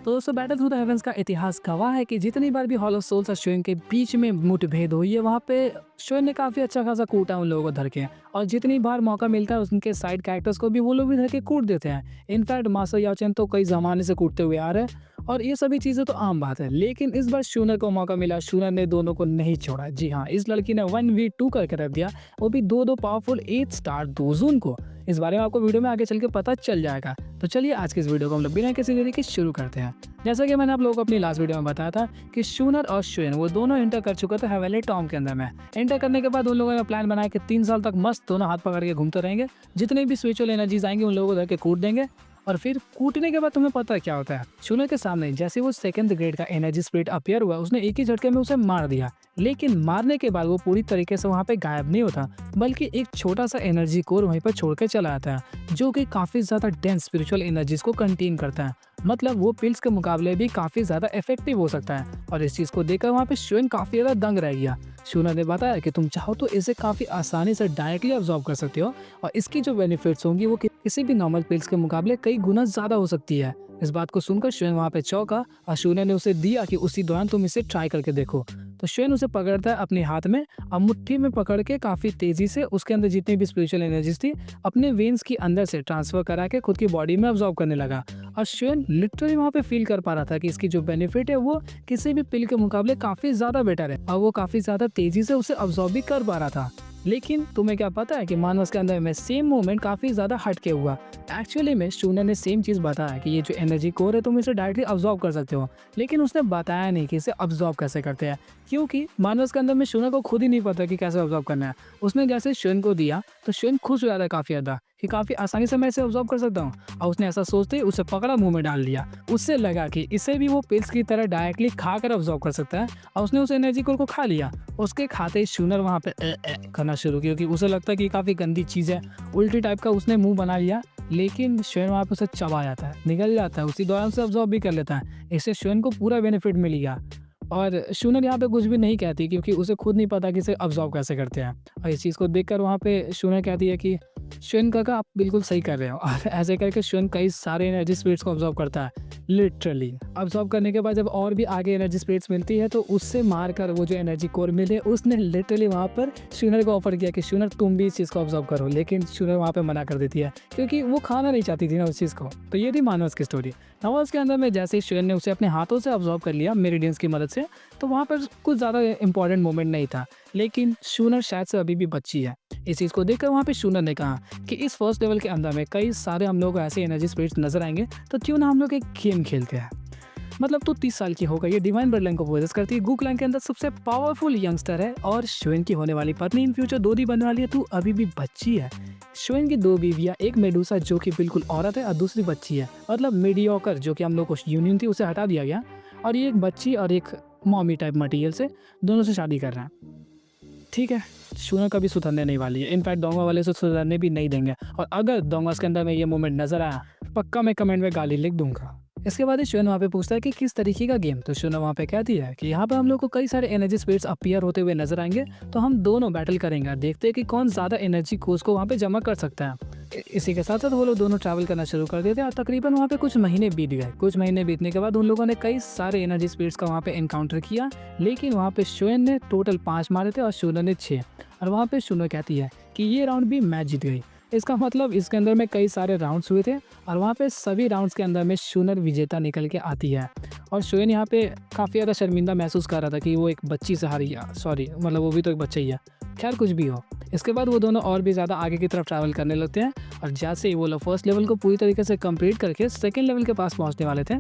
तो दोस्तों battle through the heavens का इतिहास गवाह है कि जितनी बार भी हॉल ऑफ सोल्स और श्वेन के बीच में मुठभेद हुई है वहाँ पे श्वेन ने काफी अच्छा खासा कूटा उन लोगों को धर के। और जितनी बार मौका मिलता है उनके साइड कैरेक्टर्स को भी वो लोग भी धर के कूट देते हैं। इनफैक्ट मास्टर याओचेन तो कई जमाने से कूटते हुए आ रहे हैं और ये सभी चीजें तो आम बात है। लेकिन इस बार शूनर को मौका मिला, शूनर ने दोनों को नहीं छोड़ा। जी हाँ, इस लड़की ने 1v2 करके रख दिया, वो भी दो पावरफुल 8 स्टार दोजून को। इस बारे में आपको वीडियो में आगे चल के पता चल जाएगा। तो चलिए आज की इस वीडियो को हम लोग बिना किसी देरी के शुरू करते हैं। जैसा कि मैंने आप लोगों को अपनी लास्ट वीडियो में बताया था कि शूनर और श्वेन वो दोनों एंटर कर चुका था हेवनली टॉम के अंदर में। एंटर करने के बाद उन लोगों ने प्लान बनाया कि 3 साल तक मस्त दोनों हाथ पकड़ के घूमते रहेंगे, जितने भी स्पिरिचुअल एनर्जीज आएंगे उन लोगों को धर के कूट देंगे। और फिर कूटने के बाद तुम्हें पता है क्या होता है, शूनर के सामने जैसे वो सेकंड ग्रेड का एनर्जी स्पिरिट अपीयर हुआ, उसने एक ही झटके में उसे मार दिया। लेकिन मारने के बाद वो पूरी तरीके से वहाँ पे गायब नहीं होता, बल्कि एक छोटा सा एनर्जी कोर वहीं पर छोड़ के चला आता है, जो कि काफी ज्यादा डेंस स्पिरिचुअल एनर्जीज को कंटेन करता है। मतलब वो पिल्स के मुकाबले भी काफी ज्यादा इफेक्टिव हो सकता है। और इस चीज को देखकर वहाँ पे श्वेन काफी ज्यादा दंग रह गया। शूनर ने बताया कि तुम चाहो तो इसे काफी आसानी से डायरेक्टली अब्सॉर्ब कर सकते हो और इसकी जो बेनिफिट्स होंगी वो किसी भी नॉर्मल पिल्स के मुकाबले कई गुना ज्यादा हो सकती है। इस बात को सुनकर श्वेन वहाँ पे चौंका और शूनर ने उसे दिया कि उसी दौरान तुम इसे ट्राई करके देखो। तो श्वेन उसे पकड़ता है अपने हाथ में और मुट्ठी में पकड़ के काफी तेजी से उसके अंदर जितनी भी स्पिरिचुअल एनर्जीज थी अपने वेन्स की अंदर से ट्रांसफर करा के खुद की बॉडी में अब्सॉर्ब करने लगा। और श्वेन लिटरली वहाँ पे फील कर पा रहा था कि इसकी जो बेनिफिट है वो किसी भी पिल के मुकाबले काफी ज्यादा बेटर है और वो काफी ज्यादा तेजी से उसे अब्सॉर्ब भी कर पा रहा था। लेकिन तुम्हें क्या पता है कि मानवस के अंदर में सेम मूवमेंट काफी ज्यादा हटके हुआ। एक्चुअली में शूनर ने सेम चीज बताया कि ये जो एनर्जी कोर है तुम इसे डायरेक्टली अब्सॉर्ब कर सकते हो, लेकिन उसने बताया नहीं कि इसे अब्सॉर्ब कैसे करते हैं, क्योंकि मानवस के अंदर में शूनर को खुद ही नहीं पता कि कैसे अब्सॉर्ब करना है। उसने जैसे श्वेन को दिया तो श्वेन खुश हो जाता है काफी ज्यादा कि काफी आसानी से मैं इसे अब्सॉर्ब कर सकता हूँ। और उसने ऐसा सोचते ही उसे पकड़ा, मुंह में डाल लिया। उससे लगा कि इसे भी वो पिल्स की तरह डायरेक्टली खाकर अब्सॉर्ब कर सकता है और उसने उस एनर्जी कोर को खा लिया। उसके खाते ही शूनर वहाँ पे करना शुरू किया क्योंकि उसे लगता है कि काफी गंदी चीज है, उल्टी टाइप का उसने मुंह बना लिया। लेकिन श्वेन वहाँ पे उसे चबा जाता है, निकल जाता है, उसी दौरान से अब्सॉर्ब भी कर लेता है। इससे श्वेन को पूरा बेनिफिट मिल गया। और शूनर यहाँ पे कुछ भी नहीं कहती क्योंकि उसे खुद नहीं पता कि इसे अब्सॉर्ब कैसे करते हैं। और इस चीज़ को देखकर वहाँ पे शूनर कहती है कि श्वेन काका आप बिल्कुल सही कर रहे हो। और ऐसे करके श्वेन कई सारे एनर्जी स्पिरिट्स को अब्सॉर्ब करता है। लिटरली अब्सॉर्ब करने के बाद जब और भी आगे एनर्जी स्पिरिट्स मिलती है तो उससे मारकर वो जो एनर्जी कोर मिले उसने लिटरली वहाँ पर शूनर को ऑफर किया कि शूनर तुम भी इस चीज़ को अब्सॉर्ब करो। लेकिन शूनर वहाँ पे मना कर देती है क्योंकि वो खाना नहीं चाहती थी ना उस चीज़ को। तो ये थी मानवस की स्टोरी। नवाज के अंदर में जैसे ही श्वेन ने उसे अपने हाथों से अब्सॉर्ब कर लिया मेरिडियंस की मदद से, तो वहाँ पर कुछ ज़्यादा इंपॉर्टेंट मोमेंट नहीं था। लेकिन शूनर शायद से अभी भी बच्ची है। इस चीज़ को देखकर वहाँ पे शूनर ने कहा कि इस फर्स्ट लेवल के अंदर में कई सारे हम लोग को ऐसे एनर्जी स्पिरिट्स नजर आएंगे, तो क्यों ना हम लोग एक गेम खेलते हैं। मतलब तो 30 साल की हो गई, ये डिवाइन ब्लड लाइन को पोजेस करती है, गु क्लैन के अंदर सबसे पावरफुल यंगस्टर है और श्वेन की होने वाली पत्नी, इन फ्यूचर दोदी बनने वाली है, तू अभी भी बच्ची है। श्वेन की 2 बीवियां, एक मेडुसा जो कि बिल्कुल औरत है और दूसरी बच्ची है। मतलब मीडियोकर जो कि हम लोग को यूनियन थी उसे हटा दिया गया और ये एक बच्ची और एक मॉमी टाइप मटेरियल से दोनों से शादी कर रहे हैं। ठीक है, शूनर कभी सुधरने नहीं वाली है। इनफैक्ट दोंगा वाले से सुधरने भी नहीं देंगे। और अगर दोंगास के अंदर में ये मोमेंट नजर आया पक्का मैं कमेंट में गाली लिख दूंगा। इसके बाद श्वेन वहाँ पे पूछता है कि किस तरीके का गेम। तो शूनर वहाँ पे कहती है कि यहाँ पे हम लोग को कई सारे एनर्जी स्पिरिट्स अपीयर होते हुए नजर आएंगे, तो हम दोनों बैटल करेंगे और देखते हैं कि कौन ज्यादा एनर्जी कोर्स को वहाँ पे जमा कर सकता है। इसी के साथ साथ वो लोग दोनों ट्रैवल करना शुरू कर देते हैं और तकरीबन वहाँ पे कुछ महीने बीत गए। कुछ महीने बीतने के बाद उन लोगों ने कई सारे एनर्जी स्पिरिट्स का वहाँ पे एनकाउंटर किया, लेकिन वहाँ पे श्वेन ने टोटल 5 मारे थे और शूनर ने 6। और वहाँ पे शूनर कहती है कि ये राउंड भी मैं जीत गई। इसका मतलब इसके अंदर में कई सारे राउंड्स हुए थे और वहाँ पे सभी राउंड्स के अंदर में शूनर विजेता निकल के आती है। और श्वेन यहाँ पे काफ़ी ज़्यादा शर्मिंदा महसूस कर रहा था कि वो एक बच्ची से हारी है। सॉरी, मतलब वो भी तो एक बच्चा ही है। खैर कुछ भी हो, इसके बाद वो दोनों और भी ज़्यादा आगे की तरफ ट्रैवल करने लगते हैं और जैसे ही वो लोग फर्स्ट लेवल को पूरी तरीके से कंप्लीट करके सेकंड लेवल के पास पहुंचने वाले थे,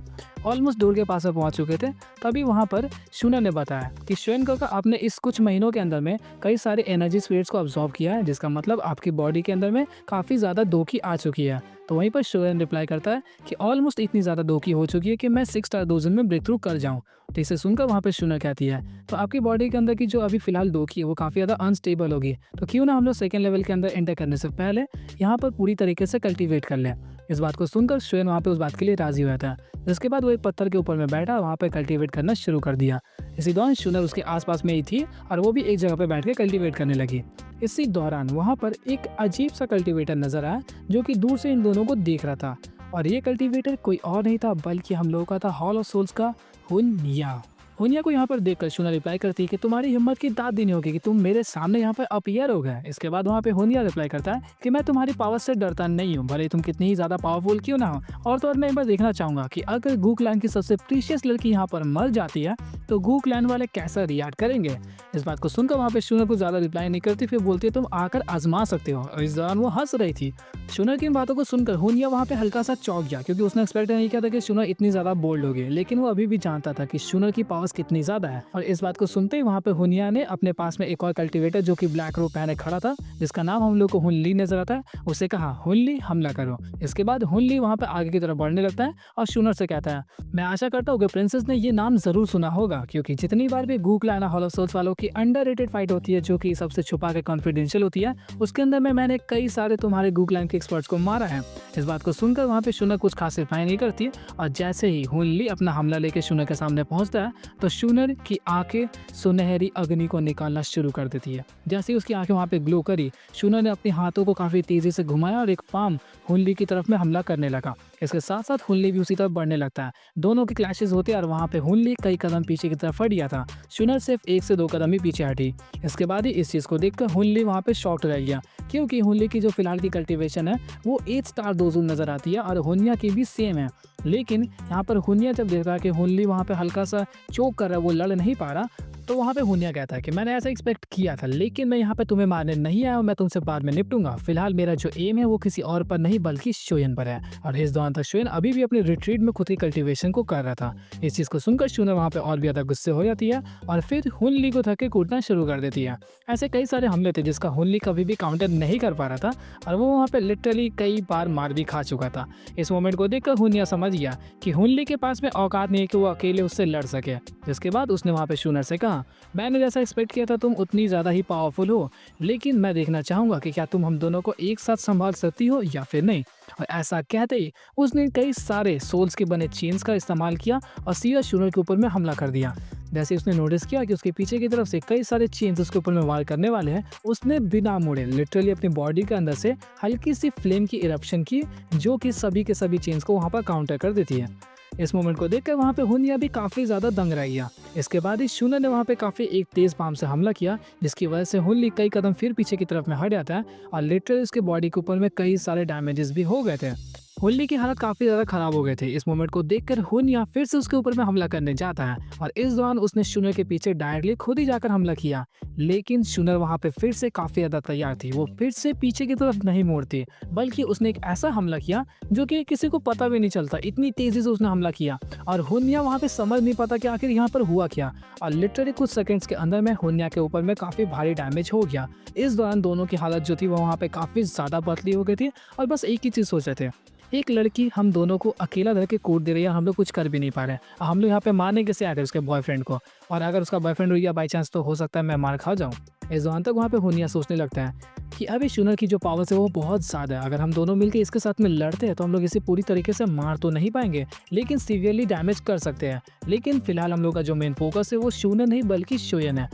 ऑलमोस्ट डोर के पास पहुंच चुके थे, तभी वहां पर शूनर ने बताया कि श्वेन का आपने इस कुछ महीनों के अंदर में कई सारे एनर्जी स्पिरिट्स को अब्सॉर्ब किया है, जिसका मतलब आपकी बॉडी के अंदर में काफ़ी ज़्यादा दोखी आ चुकी है। तो वहीं पर श्वेन रिप्लाई करता है कि ऑलमोस्ट इतनी ज़्यादा दोखी हो चुकी है कि मैं 6 स्टार डोजन में ब्रेक थ्रू कर जाऊँ। तो इसे सुनकर वहाँ पे शूनर कहती है तो आपकी बॉडी के अंदर की जो अभी फिलहाल दोखी है वो काफ़ी ज़्यादा अनस्टेबल होगी, तो क्यों ना हम लोग सेकंड लेवल के अंदर एंटर करने से पहले यहाँ पर पूरी तरीके से कल्टीवेट कर लें। इस बात को सुनकर श्वेन वहाँ पे उस बात के लिए राजी हुआ था। जिसके बाद वो एक पत्थर के ऊपर में बैठा वहाँ पे कल्टीवेट करना शुरू कर दिया। इसी दौरान शूनर उसके आसपास में ही थी और वो भी एक जगह पे बैठ के कल्टीवेट करने लगी। इसी दौरान वहाँ पर एक अजीब सा कल्टीवेटर नजर आया जो कि दूर से इन दोनों को देख रहा था और ये कल्टीवेटर कोई और नहीं था बल्कि हम लोगों का था हॉल ऑफ सोल्स का हुन्या। हुनिया को यहाँ पर देखकर शूना रिप्लाई करती है कि तुम्हारी हिम्मत की दाद देनी होगी कि तुम मेरे सामने यहाँ पर अपीयर हो गए। इसके बाद वहाँ पे हुनिया रिप्लाई करता है कि मैं तुम्हारी पावर से डरता नहीं हूँ, भले तुम कितनी ही ज्यादा पावरफुल क्यों ना हो। और तो और मैं एक बार देखना चाहूंगा कि अगर गू क्लैन की सबसे प्रीशियस लड़की यहाँ पर मर जाती है तो गू क्लैन वाले कैसा रिएक्ट करेंगे। इस बात को सुनकर वहाँ पे शूना को ज्यादा रिप्लाई नहीं करती, फिर बोलती है तुम आकर आजमा सकते हो। और इस दौरान वो हंस रही थी। शूना की इन बातों को सुनकर हुनिया वहाँ पे हल्का सा चौंक गया, क्योंकि उसने एक्सपेक्ट नहीं किया था कि शूना इतनी ज्यादा बोल्ड होगी, लेकिन वो अभी भी जानता था कि शूना की पावर्स कितनी ज्यादा है। और इस बात को सुनते ही वहाँ पे हुनिया ने अपने पास में एक और कल्टीवेटर जो कि ब्लैक रोब पहने खड़ा था, जिसका नाम हम लोग को हुनली नजर आता है, उसे कहा हुनली हमला करो। इसके बाद हुनली वहाँ पे आगे की तरफ बढ़ने लगता है और शूनर से कहता है मैं आशा करता हूँ कि प्रिंसेस ने ये नाम जरूर सुना होगा, क्योंकि जितनी बार भी गू क्लैन हॉल ऑफ सोल्स वालों की अंडररेटेड फाइट होती है जो कि सबसे छुपा के कॉन्फिडेंशियल होती है, उसके अंदर में मैंने कई सारे तुम्हारे गू क्लैन के एक्सपर्ट्स को मारा है। इस बात को सुनकर वहाँ पे शूनर कुछ खास रिप्लाई नहीं करती और जैसे ही हुनली अपना हमला लेके शूनर के सामने पहुंचता है तो शूनर की आंखें सुनहरी अग्नि को निकालना शुरू कर देती है। जैसे ही उसकी आंखें वहाँ पे ग्लो करी, शूनर ने अपने हाथों को काफी तेजी से घुमाया और एक पाम हुनली की तरफ में हमला करने लगा। इसके साथ साथ हुनली भी उसी तरफ बढ़ने लगता है। दोनों के क्लैशेस होते हैं और वहाँ पे हुनली कई कदम पीछे की तरफ हट गया था। शूनर सिर्फ 1 से 2 कदम ही पीछे हटी। इसके बाद ही इस चीज को देखकर हुनली वहाँ पे शॉक्ड रह गया, क्योंकि हुनली की जो फिलहाल की कल्टीवेशन है वो 8 स्टार डोजन नजर आती है और हुनिया की भी सेम है। लेकिन यहाँ पर हुनिया जब देखता है कि हुनली वहाँ पे हल्का सा चोक कर रहा है, वो लड़ नहीं पा रहा, तो वहाँ पे हुनिया कहता है कि मैंने ऐसा एक्सपेक्ट किया था, लेकिन मैं यहाँ पे तुम्हें मारने नहीं आया हूँ, मैं तुमसे बाद में निपटूंगा। फिलहाल मेरा जो एम है वो किसी और पर नहीं बल्कि शोयन पर है। और इस दौरान तक शोयन अभी भी अपने रिट्रीट में खुद की कल्टीवेशन को कर रहा था। इस चीज को सुनकर शूनर वहाँ पे और भी ज्यादा गुस्से हो जाती है और फिर हुनली को धक्के कूटना शुरू कर देती है। ऐसे कई सारे हमले थे जिसका हुनली कभी भी काउंटर नहीं कर पा रहा था और वो वहाँ पे लिटरली कई बार मार भी खा चुका था। इस मोमेंट को देखकर हुनिया समझ गया कि हुनली के पास में औकात नहीं है कि वो अकेले उससे लड़ सके। जिसके बाद उसने वहाँ पे शूनर से कहा मैंने जैसा एक्सपेक्ट किया था तुम उतनी ज़्यादा ही पावरफुल हो, लेकिन मैं देखना चाहूँगा कि क्या तुम हम दोनों को एक साथ संभाल सकती हो या फिर नहीं। और ऐसा कहते ही उसने कई सारे सोल्स के बने चेन्स का इस्तेमाल किया और सीधा शूनर के ऊपर में हमला कर दिया। जैसे उसने नोटिस किया कि उसके पीछे की तरफ से कई सारे चेन्स उसके ऊपर में वार करने वाले हैं, उसने बिना मुड़े लिटरली अपनी बॉडी के अंदर से हल्की सी फ्लेम की इरप्शन की, जो कि सभी के सभी चेन्स को वहाँ पर काउंटर कर देती है। इस मोमेंट को देखकर वहाँ पे हुनिया भी काफी ज्यादा दंग रह गया। इसके बाद ही शूनर ने वहाँ पे काफी एक तेज पाम से हमला किया, जिसकी वजह से हुनली कई कदम फिर पीछे की तरफ में हट जाता है और लिटरली उसके बॉडी के ऊपर में कई सारे डैमेजेस भी हो गए थे। हुनली की हालत काफी ज्यादा खराब हो गए थे। इस मोमेंट को देखकर हुनिया फिर से उसके ऊपर में हमला करने जाता है और इस दौरान उसने शूनर के पीछे डायरेक्टली खुद ही जाकर हमला किया, लेकिन शूनर वहां पे फिर से काफी ज्यादा तैयार थी। वो फिर से पीछे की तरफ नहीं मोड़ती, बल्कि उसने एक ऐसा हमला किया जो कि किसी को पता भी नहीं चलता, इतनी तेजी से उसने हमला किया और हुनिया वहां पे समझ नहीं पाता कि आखिर यहाँ पर हुआ क्या। और लिटरली कुछ सेकंड्स के अंदर में हुनिया के ऊपर में काफी भारी डैमेज हो गया। इस दौरान दोनों की हालत जो थी वो वहाँ पे काफी ज्यादा पतली हो गई थी और बस एक ही चीज सोच रहे थे, एक लड़की हम दोनों को अकेला धर के कूट दे रही है, हम लोग कुछ कर भी नहीं पा रहे। हम लोग यहाँ पे मारने कैसे आए थे उसके बॉयफ्रेंड को, और अगर उसका बॉयफ्रेंड हो गया बाई चांस तो हो सकता है मैं मार खा जाऊँ। इस दौरान तक वहाँ पे हुनिया सोचने लगता है कि अभी शूनर की जो पावर्स है वो बहुत ज़्यादा है, अगर हम दोनों मिलकर इसके साथ में लड़ते हैं तो हम लोग इसे पूरी तरीके से मार तो नहीं पाएंगे, लेकिन सीवियरली डैमेज कर सकते हैं। लेकिन फिलहाल हम लोग का जो मेन फोकस है वो शूनर नहीं बल्कि शोयन है।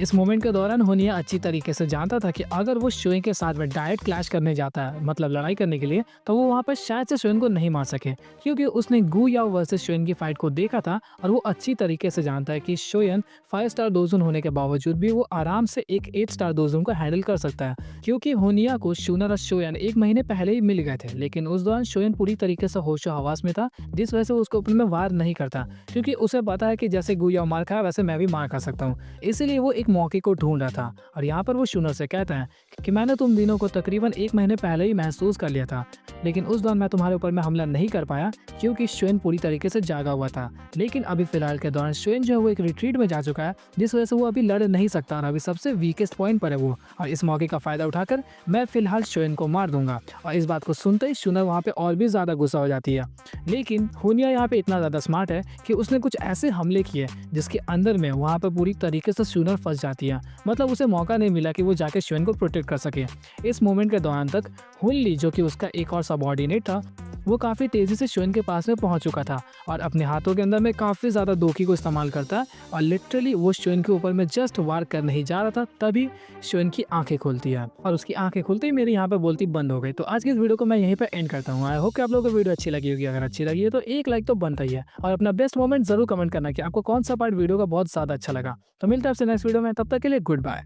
इस मोमेंट के दौरान हुनिया अच्छी तरीके से जानता था कि अगर वो शोयन के साथ में डायरेक्ट क्लैश करने जाता है, मतलब लड़ाई करने के लिए, तो वो वहाँ पर शायद से शोयन को नहीं मार सके, क्योंकि उसने गू याओ वर्सेस शोयन की फाइट को देखा था और वो अच्छी तरीके से जानता है कि शोयन 5 स्टार डोजन होने के बावजूद भी वो आराम से एक 8 स्टार डोजन को हैंडल कर सकता है। क्योंकि हुनिया को शूनर और शोयन 1 महीने पहले ही मिल गए थे, लेकिन उस दौरान शोयन पूरी तरीके से होशो हवास में था, जिस वजह से उसके ऊपर में वार नहीं करता, क्योंकि उसे पता है कि जैसे गू याओ मार खाया वैसे मैं भी मार खा सकता हूँ। इसीलिए वो एक मौके को ढूंढ रहा था। और यहाँ पर वो शूनर से कहता है कि मैंने तुम दिनों को तकरीबन 1 महीने पहले ही महसूस कर लिया था, लेकिन उस दौरान मैं तुम्हारे ऊपर में हमला नहीं कर पाया क्योंकि शोयन पूरी तरीके से जागा हुआ था। लेकिन अभी फिलहाल के दौरान शोयन जो है वो एक रिट्रीट में जा चुका है, जिस वजह से वो अभी लड़ नहीं सकता और अभी सबसे वीकेस्ट पॉइंट पर है वो, और इस मौके का फायदा उठाकर मैं फिलहाल शोयन को मार दूंगा। और इस बात को सुनते ही शूनर वहाँ पे और भी ज्यादा गुस्सा हो जाती है। लेकिन हुनिया यहाँ पे इतना ज्यादा स्मार्ट है कि उसने कुछ ऐसे हमले किए जिसके अंदर में वहाँ पे पूरी तरीके से शूनर फंस जाती है, मतलब उसे मौका नहीं मिला कि वो जाके शोयन को प्रोटेक्ट कर सके। इस मोमेंट के दौरान तक हुनली, जो कि उसका एक और सबऑर्डिनेट था, वो काफ़ी तेज़ी से शोइन के पास में पहुंच चुका था और अपने हाथों के अंदर में काफ़ी ज़्यादा दोखी को इस्तेमाल करता है और लिटरली वो शोइन के ऊपर में जस्ट वार करने ही जा रहा था, तभी शोइन की आंखें खुलती है और उसकी आंखें खुलते ही मेरी यहाँ पे बोलती बंद हो गई। तो आज की इस वीडियो को मैं यहीं पे एंड करता हूँ। आई होप कि आप लोगों को वीडियो अच्छी लगी होगी। अगर अच्छी लगी है तो एक लाइक तो बनता ही है और अपना बेस्ट मोमेंट जरूर कमेंट करना कि आपको कौन सा पार्ट वीडियो का बहुत ज़्यादा अच्छा लगा। तो मिलते हैं आपसे नेक्स्ट वीडियो में, तब तक के लिए गुड बाय।